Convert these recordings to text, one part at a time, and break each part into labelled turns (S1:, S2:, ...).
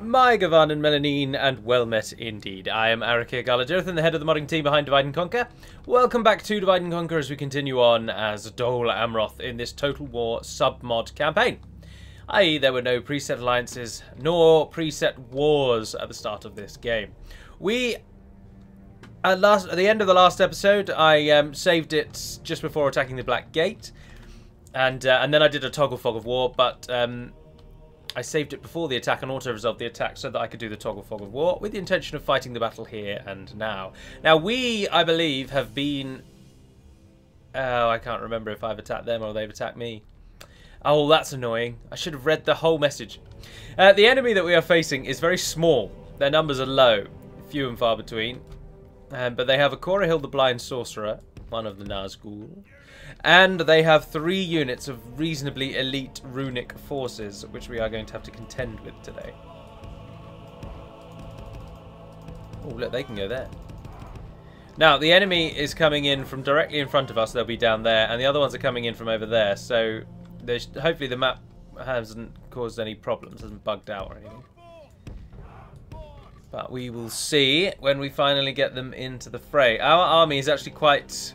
S1: My Gavan and Melanine, and well met indeed. I am Arakir Galajerthan, the head of the modding team behind Divide and Conquer. Welcome back to Divide and Conquer as we continue on as Dol Amroth in this Total War Submod campaign. I.e. there were no preset alliances, nor preset wars at the start of this game. At the end of the last episode, I saved it just before attacking the Black Gate. And then I did a toggle fog of war, but I saved it before the attack and auto-resolved the attack so that I could do the toggle fog of war with the intention of fighting the battle here and now. Now we, I believe, have been... Oh, I can't remember if I've attacked them or they've attacked me. Oh, that's annoying. I should have read the whole message. The enemy that we are facing is very small. Their numbers are low, few and far between. But they have a Korahil the Blind Sorcerer, one of the Nazgul. And they have 3 units of reasonably elite runic forces, which we are going to have to contend with today. Oh, look, they can go there. Now, the enemy is coming in from directly in front of us. They'll be down there. And the other ones are coming in from over there. So, hopefully the map hasn't caused any problems, hasn't bugged out or anything. But we will see when we finally get them into the fray. Our army is actually quite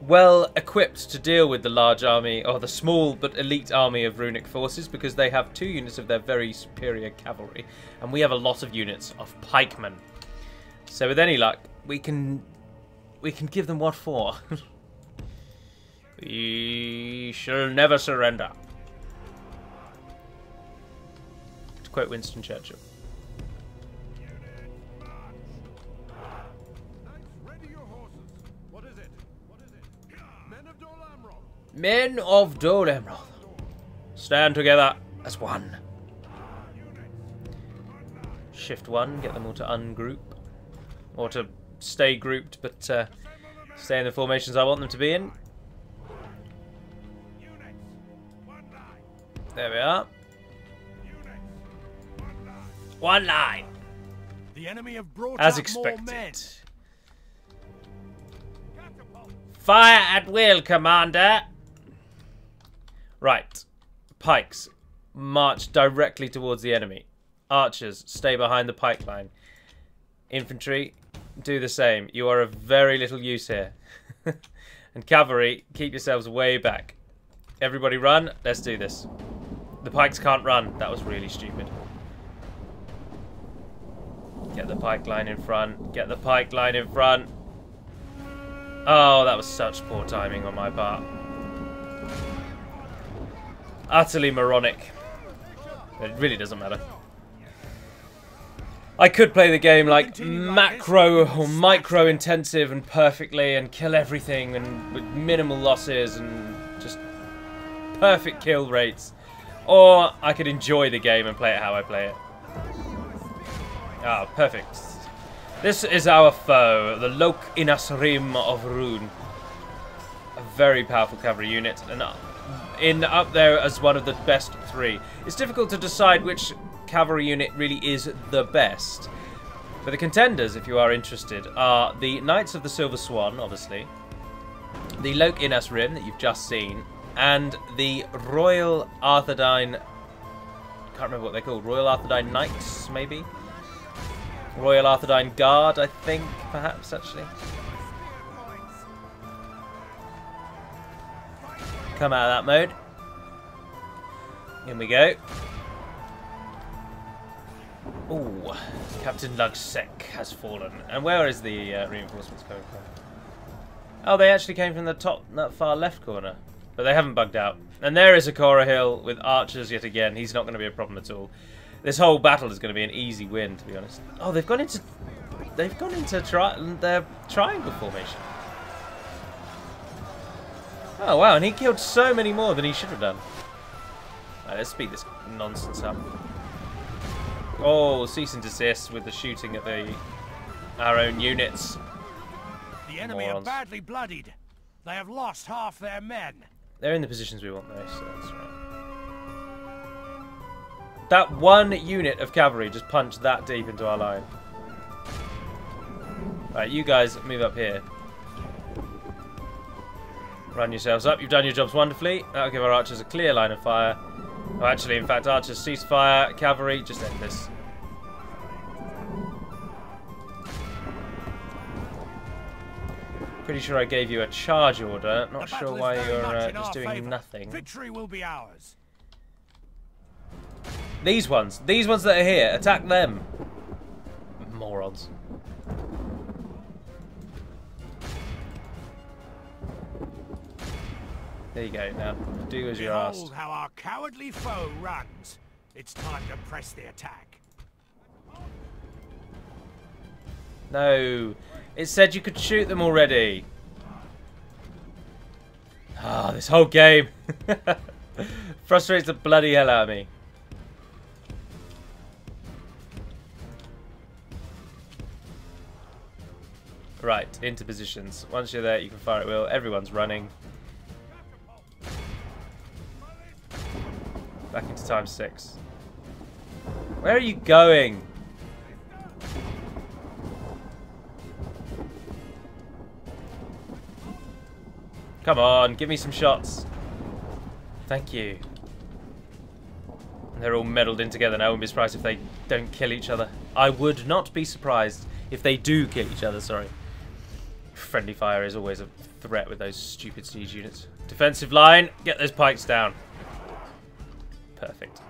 S1: well equipped to deal with the large army, or the small but elite army of runic forces, because they have 2 units of their very superior cavalry, and we have a lot of units of pikemen. So with any luck, we can give them what for. We shall never surrender. To quote Winston Churchill. Men of Dol Amroth, stand together as one. Shift 1, get them all to ungroup. Or to stay grouped, but stay in the formations I want them to be in. There we are. One line.
S2: The enemy have brought
S1: as expected. Fire at will, Commander. Right. Pikes, march directly towards the enemy. Archers, stay behind the pike line. Infantry, do the same. You are of very little use here. And cavalry, keep yourselves way back. Everybody run. Let's do this. The pikes can't run. That was really stupid. Get the pike line in front. Get the pike line in front. Oh, that was such poor timing on my part. Utterly moronic. It really doesn't matter. I could play the game like macro or micro intensive and perfectly and kill everything and with minimal losses and just perfect kill rates. Or I could enjoy the game and play it how I play it. Ah, perfect. This is our foe, the Lok Inasrim of Rune. A very powerful cavalry unit, and up there as one of the best 3. It's difficult to decide which cavalry unit really is the best. But the contenders, if you are interested, are the Knights of the Silver Swan, obviously, the Lok Inasrim that you've just seen, and the Royal Arthedain, can't remember what they're called, Royal Arthedain Knights, maybe? Royal Arthedain Guard, I think, perhaps, actually. Come out of that mode. In we go. Ooh, Captain Lugsek has fallen. And where is the reinforcements coming from? Oh, they actually came from the top, that far left corner. But they haven't bugged out. And there is a Korahil with archers yet again. He's not going to be a problem at all. This whole battle is going to be an easy win, to be honest. Oh, they've gone into their triangle formation. Oh wow, and he killed so many more than he should have done. Right, let's speed this nonsense up. Oh, cease and desist with the shooting at our own units.
S2: The enemy are badly bloodied. They have lost half their men.
S1: They're in the positions we want though, so that's right. That one unit of cavalry just punched that deep into our line. Right, you guys move up here. Run yourselves up. You've done your jobs wonderfully. That'll give our archers a clear line of fire. Oh, actually, in fact, archers, ceasefire, cavalry, just end this. Pretty sure I gave you a charge order. Not sure why you're just doing nothing.
S2: Victory will be ours.
S1: These ones that are here, attack them. Morons. There you go. Now do as you're asked.
S2: Behold how our cowardly foe runs. It's time to press the attack.
S1: No, it said you could shoot them already. Ah, this whole game frustrates the bloody hell out of me. Right, into positions. Once you're there, you can fire at will. Everyone's running. Back into ×6. Where are you going? Come on, give me some shots. Thank you. And they're all meddled in together now. I wouldn't be surprised if they don't kill each other. I would not be surprised if they do kill each other, sorry. Friendly fire is always a threat with those stupid siege units. Defensive line, get those pikes down. Perfect.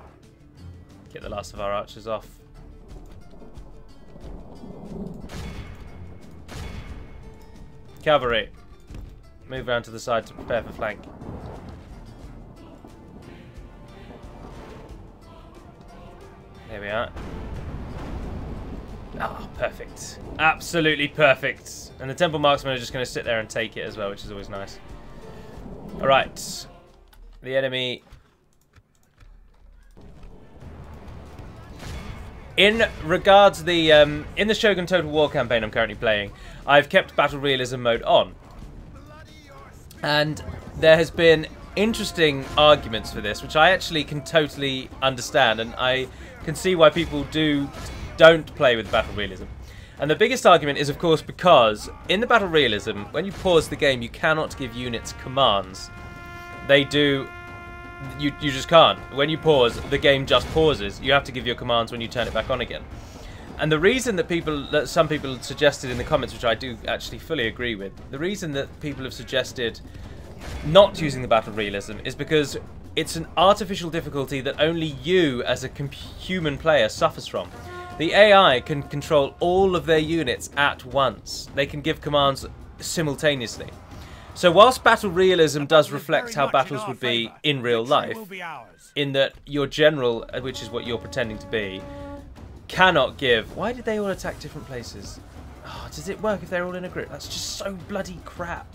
S1: Get the last of our archers off. Cavalry. Move around to the side to prepare for flank. There we are. Ah, perfect. Absolutely perfect. And the temple marksmen are just going to sit there and take it as well, which is always nice. Alright. The enemy... In regards the... in the Shogun Total War campaign I'm currently playing, I've kept Battle Realism mode on. And there has been interesting arguments for this, which I actually can totally understand, and I can see why people don't play with Battle Realism. And the biggest argument is, of course, because in the Battle Realism, when you pause the game, you cannot give units commands. They do... You just can't. When you pause, the game just pauses. You have to give your commands when you turn it back on again. And the reason that some people suggested in the comments, which I do actually fully agree with, the reason that people have suggested not using the Battle Realism is because it's an artificial difficulty that only you as a human player suffers from. The AI can control all of their units at once. They can give commands simultaneously. So whilst Battle Realism does reflect how battles would be in real life, in that your general, which is what you're pretending to be, cannot give... Why did they all attack different places? Oh, does it work if they're all in a group? That's just so bloody crap.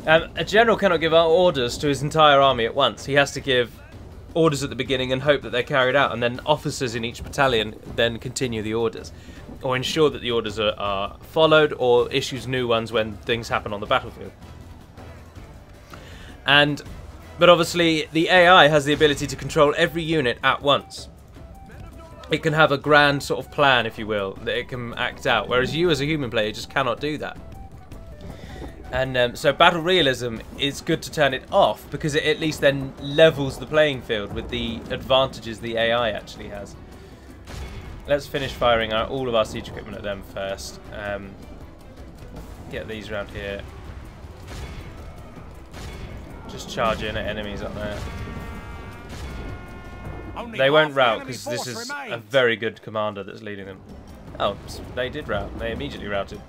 S1: A general cannot give orders to his entire army at once. He has to give orders at the beginning and hope that they're carried out, and then officers in each battalion then continue the orders, or ensure that the orders are followed, or issues new ones when things happen on the battlefield. But obviously the AI has the ability to control every unit at once. It can have a grand sort of plan, if you will, that it can act out, whereas you as a human player just cannot do that. And so Battle Realism is good to turn it off, because it at least then levels the playing field with the advantages the AI actually has. Let's finish firing all of our siege equipment at them first. Get these around here. Just charge in at enemies up there. They won't rout because this is a very good commander that's leading them. Oh, they did rout. They immediately routed.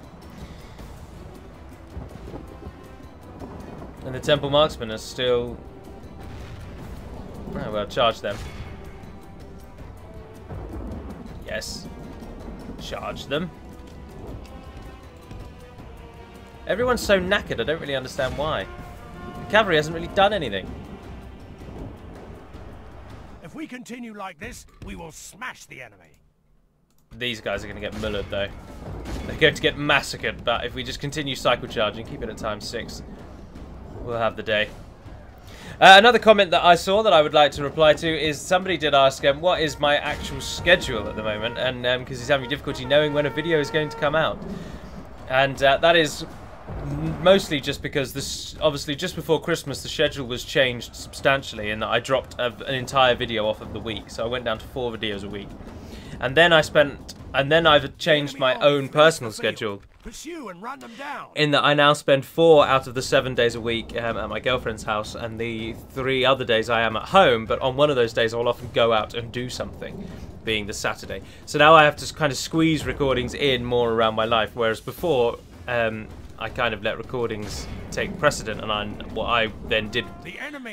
S1: And the temple marksmen are still... Oh, well, charge them. Yes. Charge them. Everyone's so knackered, I don't really understand why. The cavalry hasn't really done anything.
S2: If we continue like this, we will smash the enemy.
S1: These guys are going to get mullered, though. They're going to get massacred, but if we just continue cycle charging, keep it at ×6, we'll have the day. Another comment that I saw that I would like to reply to is somebody did ask what is my actual schedule at the moment, and because he's having difficulty knowing when a video is going to come out. And that is mostly just because this, obviously, just before Christmas, the schedule was changed substantially, and I dropped an entire video off of the week, so I went down to 4 videos a week. And then I've changed my own personal schedule.
S2: Pursue and run them down.
S1: In that I now spend 4 out of the 7 days a week at my girlfriend's house, and the 3 other days I am at home, but on one of those days I'll often go out and do something, being the Saturday. So now I have to kind of squeeze recordings in more around my life, whereas before I kind of let recordings take precedent, and what I then did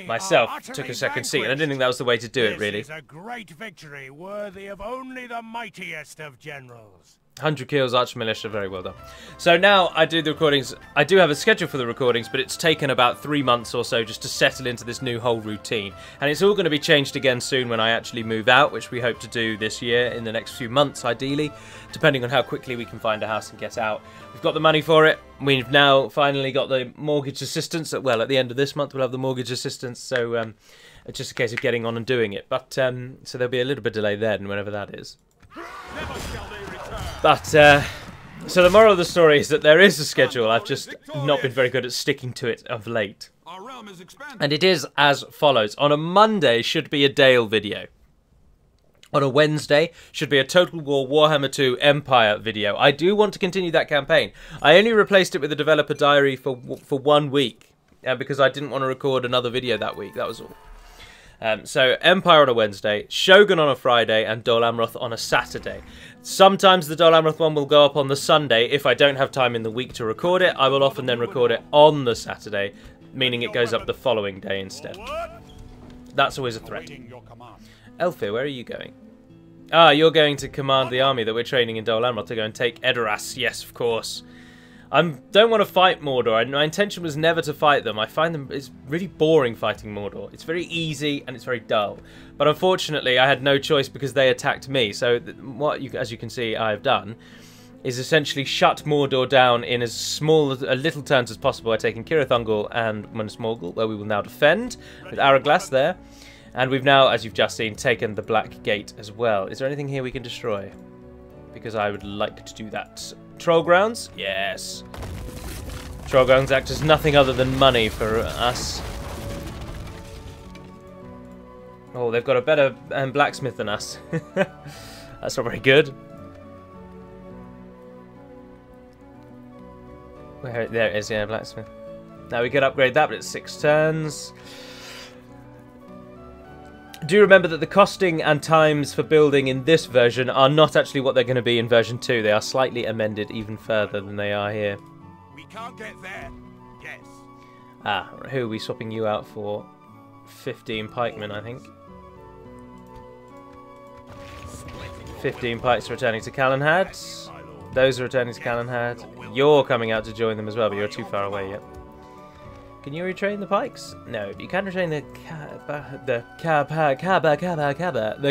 S1: myself took a second seat, and I didn't think that was the way to do it, really.
S2: This is a great victory, worthy of only the mightiest of generals.
S1: 100 kills, Archmilitia, very well done. So now I do the recordings. I do have a schedule for the recordings, but it's taken about 3 months or so just to settle into this new whole routine. And it's all going to be changed again soon when I actually move out, which we hope to do this year, in the next few months, ideally, depending on how quickly we can find a house and get out. We've got the money for it. We've now finally got the mortgage assistance. Well, at the end of this month, we'll have the mortgage assistance, so it's just a case of getting on and doing it. But so there'll be a little bit of delay then, whenever that is. But, so the moral of the story is that there is a schedule. I've just not been very good at sticking to it of late. And it is as follows. On a Monday should be a Dale video. On a Wednesday should be a Total War Warhammer 2 Empire video. I do want to continue that campaign. I only replaced it with a developer diary for 1 week. Because I didn't want to record another video that week. That was all. So Empire on a Wednesday, Shogun on a Friday, and Dol Amroth on a Saturday. Sometimes the Dol Amroth one will go up on the Sunday. If I don't have time in the week to record it, I will often then record it on the Saturday, meaning it goes up the following day instead. That's always a threat. Elfir, where are you going? Ah, you're going to command the army that we're training in Dol Amroth to go and take Edoras. Yes, of course. I don't want to fight Mordor. My intention was never to fight them. I find them, it's really boring fighting Mordor. It's very easy and it's very dull. But unfortunately, I had no choice because they attacked me. So what, as you can see, I have done is essentially shut Mordor down in as little turns as possible by taking Cirith Ungol and Minas Morgul, where we will now defend with Araglas there. And we've now, as you've just seen, taken the Black Gate as well. Is there anything here we can destroy? Because I would like to do that. Troll Grounds? Yes. Troll Grounds act as nothing other than money for us. Oh, they've got a better blacksmith than us. That's not very good. There it is, yeah, blacksmith. Now we could upgrade that, but it's 6 turns. Do remember that the costing and times for building in this version are not actually what they're going to be in version 2. They are slightly amended even further than they are here.
S2: We can't get there. Yes.
S1: Ah, who are we swapping you out for? 15 pikemen, I think. 15 pikes returning to Calenhad. Those are returning to Calenhad. You're coming out to join them as well, but you're too far away yet. Can you retrain the pikes? No, but you can retrain the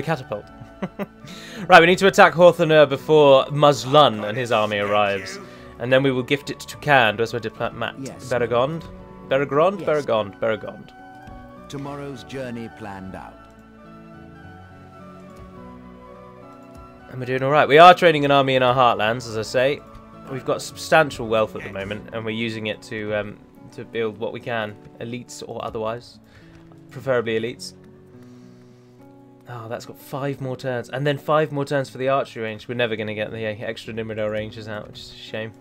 S1: catapult. Right, we need to attack Horthanur before Muslun and his army arrives. And then we will gift it to Cand. Where's my diplomat? Yes. Beragond? Beragond? Yes. Beragond. Beragond.
S3: Tomorrow's journey planned out.
S1: And we're doing alright. We are training an army in our heartlands, as I say. We've got substantial wealth at the moment, and we're using it to build what we can, elites or otherwise, preferably elites. Oh, that's got 5 more turns, and then 5 more turns for the archery range. We're never going to get the extra Nimrodel ranges out, which is a shame.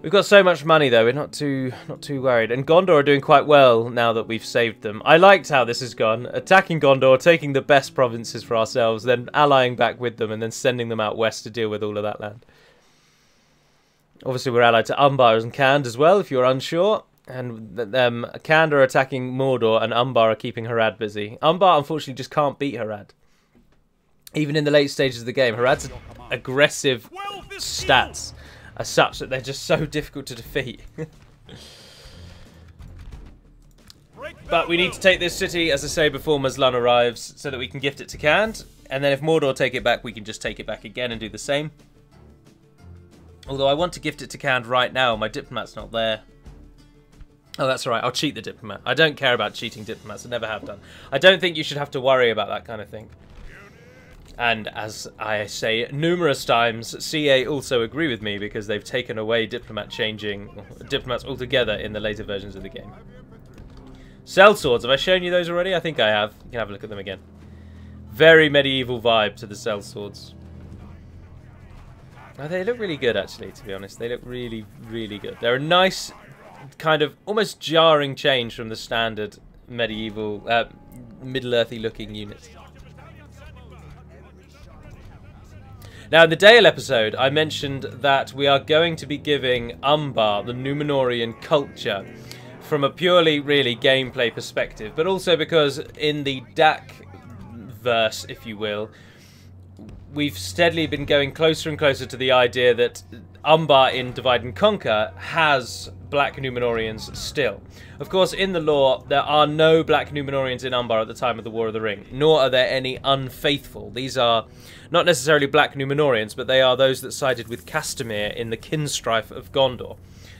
S1: We've got so much money though, we're not too worried. And Gondor are doing quite well now that we've saved them. I liked how this has gone. Attacking Gondor, taking the best provinces for ourselves, then allying back with them, and then sending them out west to deal with all of that land. Obviously, we're allied to Umbar and Khand as well, if you're unsure. And Khand are attacking Mordor, and Umbar are keeping Harad busy. Umbar, unfortunately, just can't beat Harad. Even in the late stages of the game, Harad's aggressive stats are such that they're just so difficult to defeat. But we need to take this city, as I say, before Muslun arrives, so that we can gift it to Khand. And then if Mordor take it back, we can just take it back again and do the same. Although I want to gift it to Khand right now, my diplomat's not there. Oh, that's alright, I'll cheat the diplomat. I don't care about cheating diplomats, I never have done. I don't think you should have to worry about that kind of thing. And as I say numerous times, CA also agree with me because they've taken away diplomats altogether in the later versions of the game. Sellswords, have I shown you those already? I think I have. You can have a look at them again. Very medieval vibe to the sellswords. Oh, they look really good, actually, to be honest. They look really, really good. They're a nice, kind of almost jarring change from the standard medieval, Middle-earthy looking units. Now, in the Dale episode, I mentioned that we are going to be giving Umbar the Númenórean culture from a purely, really, gameplay perspective, but also because in the DaC verse, if you will, we've steadily been going closer and closer to the idea that Umbar in Divide and Conquer has Black Númenóreans still. Of course, in the lore, there are no Black Númenóreans in Umbar at the time of the War of the Ring, nor are there any unfaithful. These are not necessarily Black Númenóreans, but they are those that sided with Castamir in the Kinstrife of Gondor.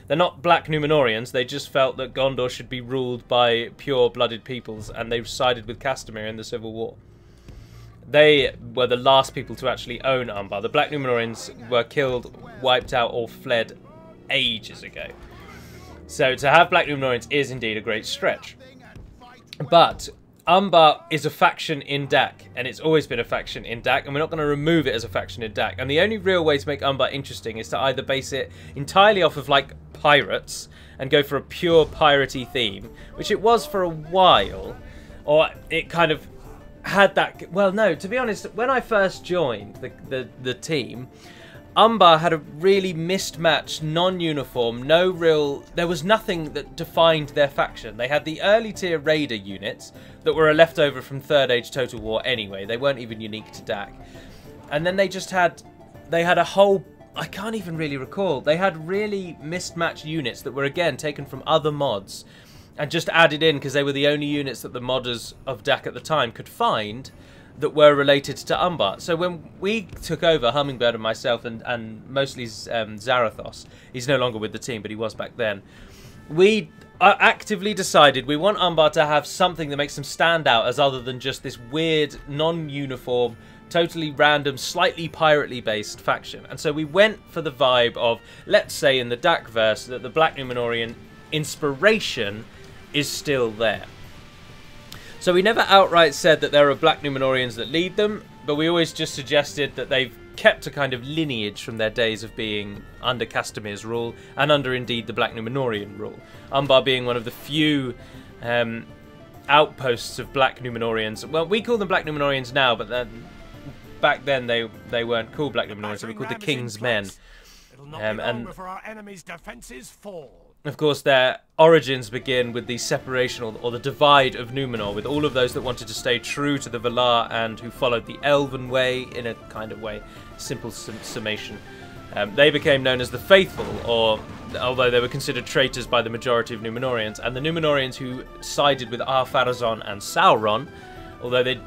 S1: They're not Black Númenóreans, they just felt that Gondor should be ruled by pure-blooded peoples, and they sided with Castamir in the Civil War. They were the last people to actually own Umbar. The Black Númenóreans were killed, wiped out, or fled ages ago. So to have Black Númenóreans is indeed a great stretch. But Umbar is a faction in DaC, and it's always been a faction in DaC, and we're not going to remove it as a faction in DaC. And the only real way to make Umbar interesting is to either base it entirely off of, like, pirates, and go for a pure piratey theme, which it was for a while, or it kind of had that... Well, no, to be honest, when I first joined the team, Umbar had a really mismatched, non-uniform, there was nothing that defined their faction. They had the early tier raider units that were a leftover from Third Age Total War anyway. They weren't even unique to DaC. And then they had a whole... I can't even really recall. They had really mismatched units that were, again, taken from other mods and just added in because they were the only units that the modders of DaC at the time could find that were related to Umbar. So when we took over, Hummingbird and myself, and mostly Zarathos, he's no longer with the team, but he was back then, we actively decided we want Umbar to have something that makes them stand out as other than just this weird, non-uniform, totally random, slightly pirately based faction. And so we went for the vibe of, let's say in the DaC verse, that the Black Númenórean inspiration is still there. So we never outright said that there are Black Númenóreans that lead them, but we always just suggested that they've kept a kind of lineage from their days of being under Castamir's rule, and under indeed the Black Númenórean rule. Umbar being one of the few outposts of Black Númenóreans. Well, we call them Black Númenóreans now, but back then they weren't called Black Númenóreans, they were called the King's Men.
S2: It'll not be long before our enemy's defenses fall.
S1: Of course, their origins begin with the separation or the divide of Númenor, with all of those that wanted to stay true to the Valar and who followed the Elven way in a kind of way. Simple summation. They became known as the Faithful, or although they were considered traitors by the majority of Númenóreans, and the Númenóreans who sided with Ar-Pharazôn and Sauron, although they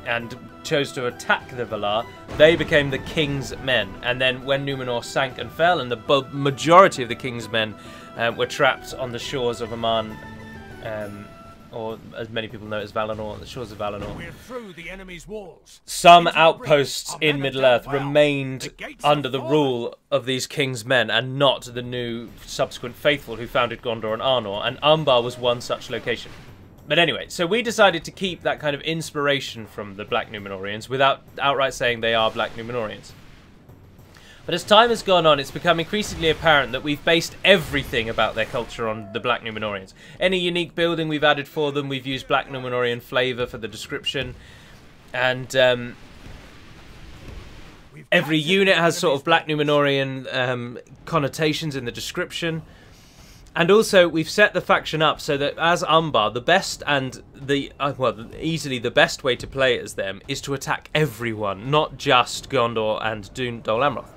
S1: and chose to attack the Valar, they became the King's Men. And then when Númenor sank and fell, and the majority of the King's Men were trapped on the shores of Aman, or as many people know it as Valinor, the shores of Valinor.
S2: We're through the enemy's walls.
S1: Some outposts in Middle-earth remained under the rule of these King's Men, and not the new subsequent Faithful who founded Gondor and Arnor, and Umbar was one such location. But anyway, so we decided to keep that kind of inspiration from the Black Númenóreans without outright saying they are Black Númenóreans. But as time has gone on, it's become increasingly apparent that we've based everything about their culture on the Black Númenóreans. Any unique building we've added for them, we've used Black Númenórean flavour for the description. And every unit has sort of Black Númenórean connotations in the description. And also, we've set the faction up so that as Umbar, the best and easily the best way to play as them is to attack everyone, not just Gondor and Dol Amroth.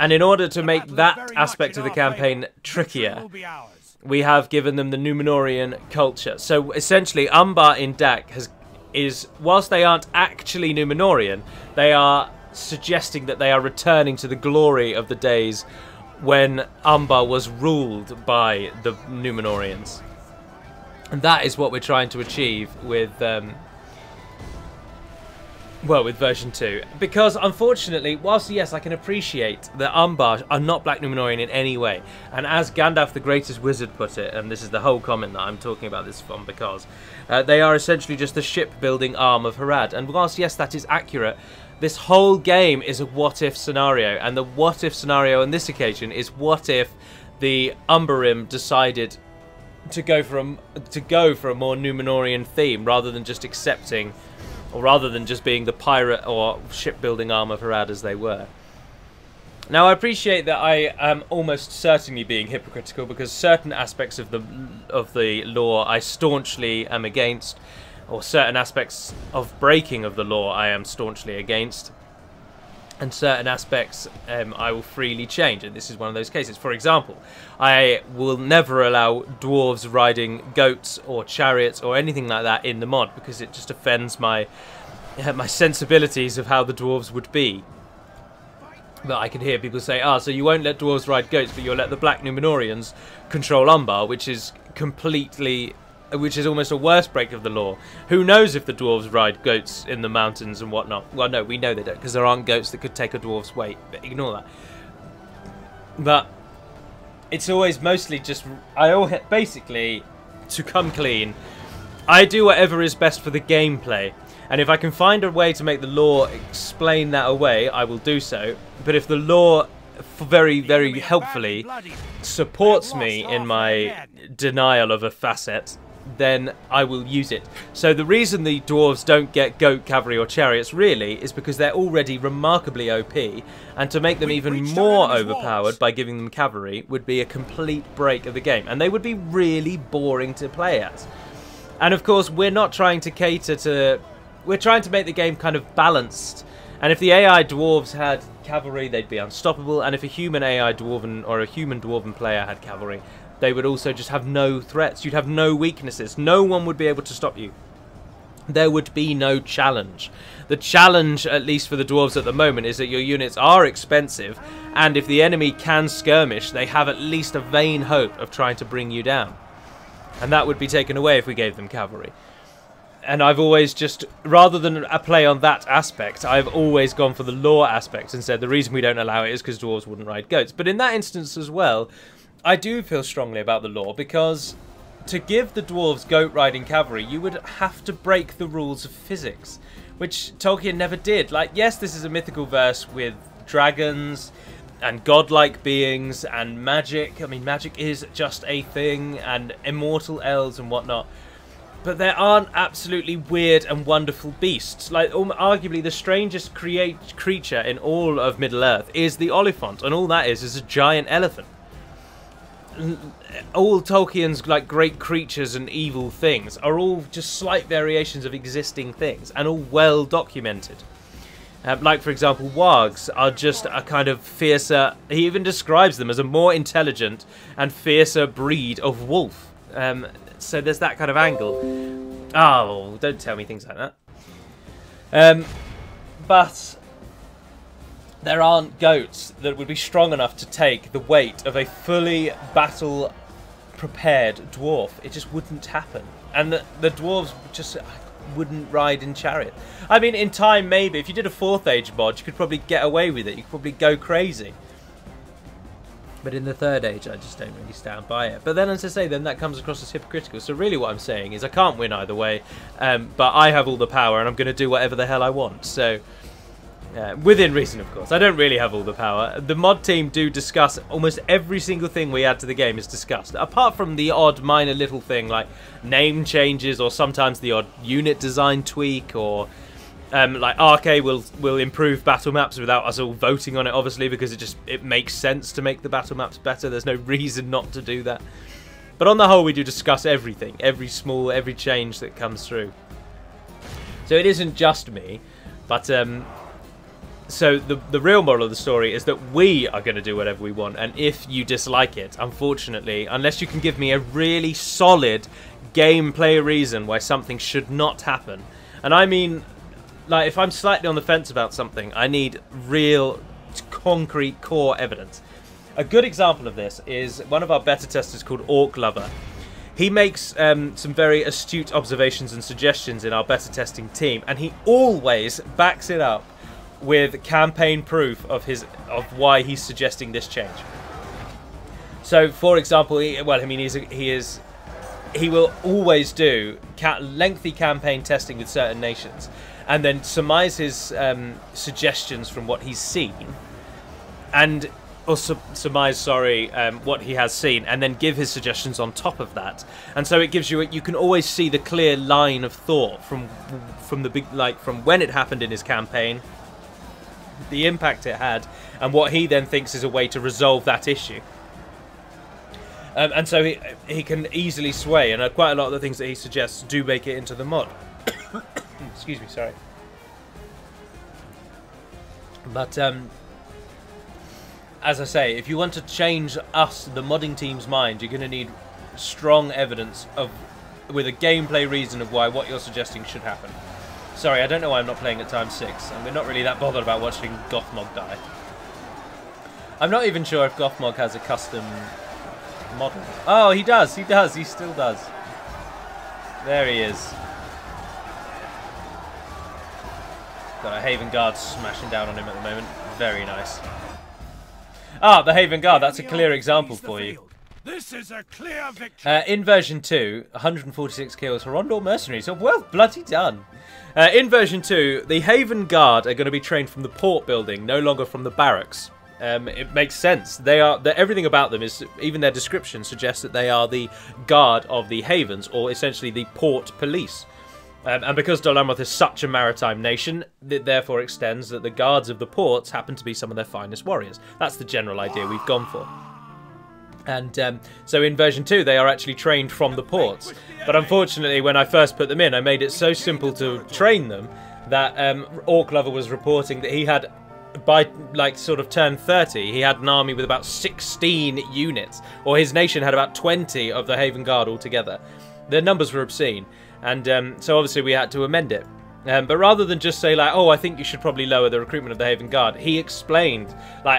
S1: And in order to make that aspect of the campaign trickier, we have given them the Númenórean culture. So essentially, Umbar in DaC is, whilst they aren't actually Númenórean, they are suggesting that they are returning to the glory of the days when Umbar was ruled by the Númenóreans. And that is what we're trying to achieve with Well, with version 2. Because, unfortunately, whilst, yes, I can appreciate that Umbar are not Black Numenorean in any way, and as Gandalf the Greatest Wizard put it, and this is the whole comment that I'm talking about this from, because they are essentially just the shipbuilding arm of Harad, and whilst, yes, that is accurate, this whole game is a what-if scenario, and the what-if scenario on this occasion is what if the Umbarim decided to go for a more Numenorean theme, rather than just accepting... or rather than just being the pirate or shipbuilding arm of Harad as they were. Now, I appreciate that I am almost certainly being hypocritical, because certain aspects of the law I staunchly am against, or certain aspects of breaking of the law I am staunchly against, and certain aspects I will freely change, and this is one of those cases. For example, I will never allow dwarves riding goats or chariots or anything like that in the mod, because it just offends my sensibilities of how the dwarves would be. But I can hear people say, so you won't let dwarves ride goats, but you'll let the Black Numenoreans control Umbar, which is almost a worse break of the law. Who knows if the dwarves ride goats in the mountains and whatnot? Well, no, we know they don't, because there aren't goats that could take a dwarf's weight, but ignore that. But it's always mostly just... basically, to come clean, I do whatever is best for the gameplay. And if I can find a way to make the law explain that away, I will do so. But if the law very, very helpfully supports me in my denial of a facet, then I will use it. So the reason the dwarves don't get goat, cavalry or chariots really is because they're already remarkably OP, and to make them even more overpowered by giving them cavalry would be a complete break of the game, and they would be really boring to play as. And of course, we're not trying to cater to... we're trying to make the game kind of balanced. And if the AI dwarves had cavalry, they'd be unstoppable, and if a human AI dwarven or a human dwarven player had cavalry, they would also just have no threats. You'd have no weaknesses. No one would be able to stop you. There would be no challenge. The challenge, at least for the dwarves at the moment, is that your units are expensive, and if the enemy can skirmish, they have at least a vain hope of trying to bring you down. And that would be taken away if we gave them cavalry. And I've always just, rather than a play on that aspect, I've always gone for the lore aspect and said the reason we don't allow it is because dwarves wouldn't ride goats. But in that instance as well, I do feel strongly about the lore, because to give the dwarves goat riding cavalry, you would have to break the rules of physics, which Tolkien never did. Like, yes, this is a mythical verse with dragons and godlike beings and magic. I mean, magic is just a thing, and immortal elves and whatnot. But there aren't absolutely weird and wonderful beasts. Like, arguably the strangest creature in all of Middle-earth is the Oliphant, and all that is a giant elephant. All Tolkien's like great creatures and evil things are all just slight variations of existing things, and all well documented. Like, for example, wargs are just a kind of fiercer... he even describes them as a more intelligent and fiercer breed of wolf. So there's that kind of angle. Oh, don't tell me things like that. But there aren't goats that would be strong enough to take the weight of a fully battle-prepared dwarf. It just wouldn't happen. And the dwarves just wouldn't ride in chariot. I mean, in time, maybe. If you did a 4th Age mod, you could probably get away with it. You could probably go crazy. But in the 3rd Age, I just don't really stand by it. But then, as I say, then that comes across as hypocritical. So really what I'm saying is I can't win either way, but I have all the power and I'm going to do whatever the hell I want. So, within reason, of course. I don't really have all the power. The mod team do discuss almost every single thing we add to the game is discussed. Apart from the odd minor little thing like name changes, or sometimes the odd unit design tweak, or... like RK will improve battle maps without us all voting on it, obviously, because it makes sense to make the battle maps better. There's no reason not to do that. But on the whole, we do discuss everything, every change that comes through. So it isn't just me, but so the real moral of the story is that we are going to do whatever we want, and if you dislike it, unfortunately, unless you can give me a really solid gameplay reason why something should not happen, and I mean... like, if I'm slightly on the fence about something, I need real, concrete, core evidence. A good example of this is one of our beta testers called Orc Lover. He makes some very astute observations and suggestions in our beta testing team, and he always backs it up with campaign proof of why he's suggesting this change. So, for example, he will always do lengthy campaign testing with certain nations, and then surmise his suggestions from what he's seen, what he has seen, and then give his suggestions on top of that. And so it gives you can always see the clear line of thought from when it happened in his campaign, the impact it had, and what he then thinks is a way to resolve that issue. And so he can easily sway, and quite a lot of the things that he suggests do make it into the mod. Excuse me, sorry. But as I say, if you want to change the modding team's mind, you're going to need strong evidence with a gameplay reason of why what you're suggesting should happen. Sorry, I don't know why I'm not playing at '6, and we're not really that bothered about watching Gothmog die. I'm not even sure if Gothmog has a custom model. Oh, he does, he still does. There he is. Got a Haven Guard smashing down on him at the moment. Very nice. Ah, the Haven Guard, that's a clear example for you.
S2: This is a clear victory.
S1: In version 2, 146 kills for Rondor mercenaries. So well bloody done. In version 2, the Haven Guard are going to be trained from the port building, no longer from the barracks. It makes sense. Everything about them is, even their description suggests that they are the guard of the havens, or essentially the port police. And because Dol Amroth is such a maritime nation, it therefore extends that the guards of the ports happen to be some of their finest warriors. That's the general idea we've gone for. And so in version 2, they are actually trained from the ports. But unfortunately, when I first put them in, I made it so simple to train them that Orc Lover was reporting that he had, by sort of turn 30, he had an army with about 16 units, or his nation had about 20 of the Haven Guard altogether. The numbers were obscene, and so obviously we had to amend it. But rather than just say oh, I think you should probably lower the recruitment of the Haven Guard, he explained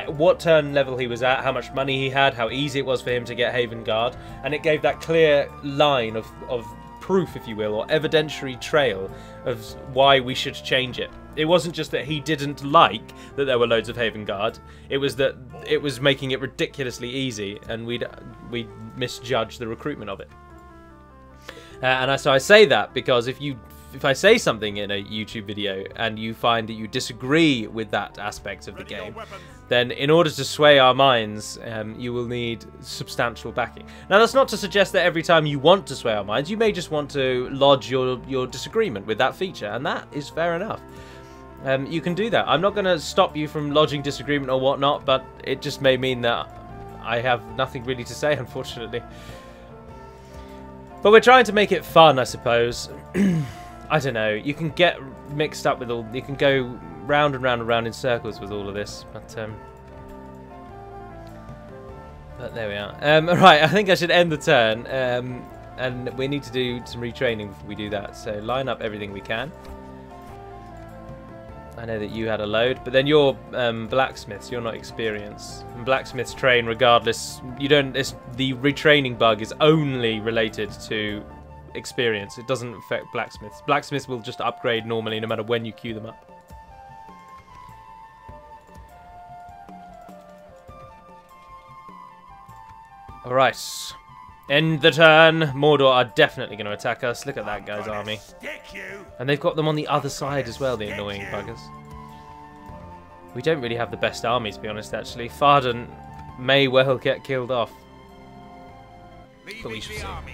S1: what turn level he was at, how much money he had, how easy it was for him to get Haven Guard, and it gave that clear line of proof, if you will, or evidentiary trail of why we should change it. It wasn't just that he didn't like that there were loads of Haven Guard, it was that it was making it ridiculously easy, and we'd misjudged the recruitment of it. So I say that because if I say something in a YouTube video and you find that you disagree with that aspect of the game, then in order to sway our minds, you will need substantial backing. Now, that's not to suggest that every time you want to sway our minds, you may just want to lodge your disagreement with that feature, and that is fair enough. You can do that. I'm not going to stop you from lodging disagreement or whatnot, but it just may mean that I have nothing really to say, unfortunately. But we're trying to make it fun, I suppose. I don't know. You can get mixed up with all. You can go round and round and round in circles with all of this. But there we are. Right, I think I should end the turn. And we need to do some retraining before we do that. So line up everything we can. I know that you had a load, but then you're blacksmiths. You're not experienced. And blacksmiths train regardless. You don't. The retraining bug is only related to experience. It doesn't affect blacksmiths. Blacksmiths will just upgrade normally no matter when you queue them up. Alright. End the turn. Mordor are definitely going to attack us. Look at that guy's army. And they've got them on the other side as well, the annoying buggers. We don't really have the best army, to be honest, actually. Farden may well get killed off. But we shall see.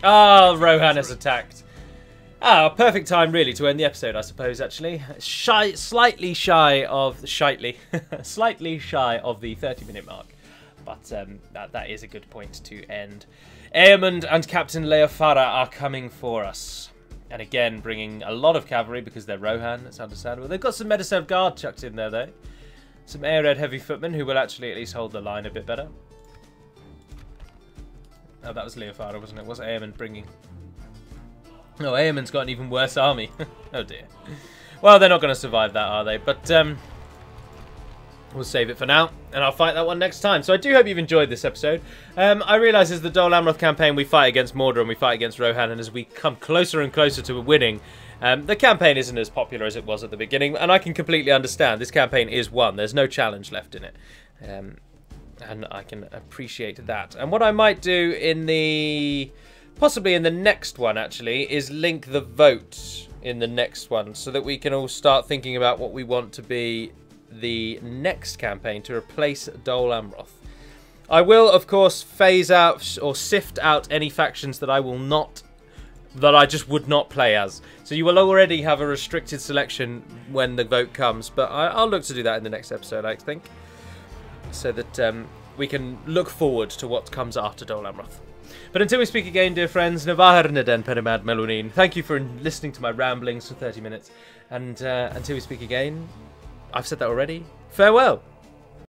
S1: Ah, Rohan has attacked. Ah, perfect time really to end the episode, I suppose. Actually, slightly shy of the 30-minute mark, but that is a good point to end. Eamund and Captain Leofara are coming for us, and again bringing a lot of cavalry because they're Rohan. That's understandable. They've got some Medicev Guard chucked in there though, some Airred heavy footmen who will actually at least hold the line a bit better. Oh, that was Leofara, wasn't it? What's Eamund bringing? Oh, Eamund's got an even worse army. Oh dear. Well, they're not going to survive that, are they? But we'll save it for now, and I'll fight that one next time. So I do hope you've enjoyed this episode. I realise as the Dol Amroth campaign, we fight against Mordor and we fight against Rohan, and as we come closer and closer to winning, the campaign isn't as popular as it was at the beginning, and I can completely understand. This campaign is won. There's no challenge left in it. And I can appreciate that. And what I might do in the... possibly in the next one, actually, is link the vote in the next one so that we can all start thinking about what we want to be the next campaign to replace Dol Amroth. I will, of course, phase out or sift out any factions that I just would not play as. So you will already have a restricted selection when the vote comes, but I'll look to do that in the next episode, I think, so that we can look forward to what comes after Dol Amroth. But until we speak again, dear friends, Navar Neden Perimad Melunin, thank you for listening to my ramblings for 30 minutes, and until we speak again, I've said that already, farewell!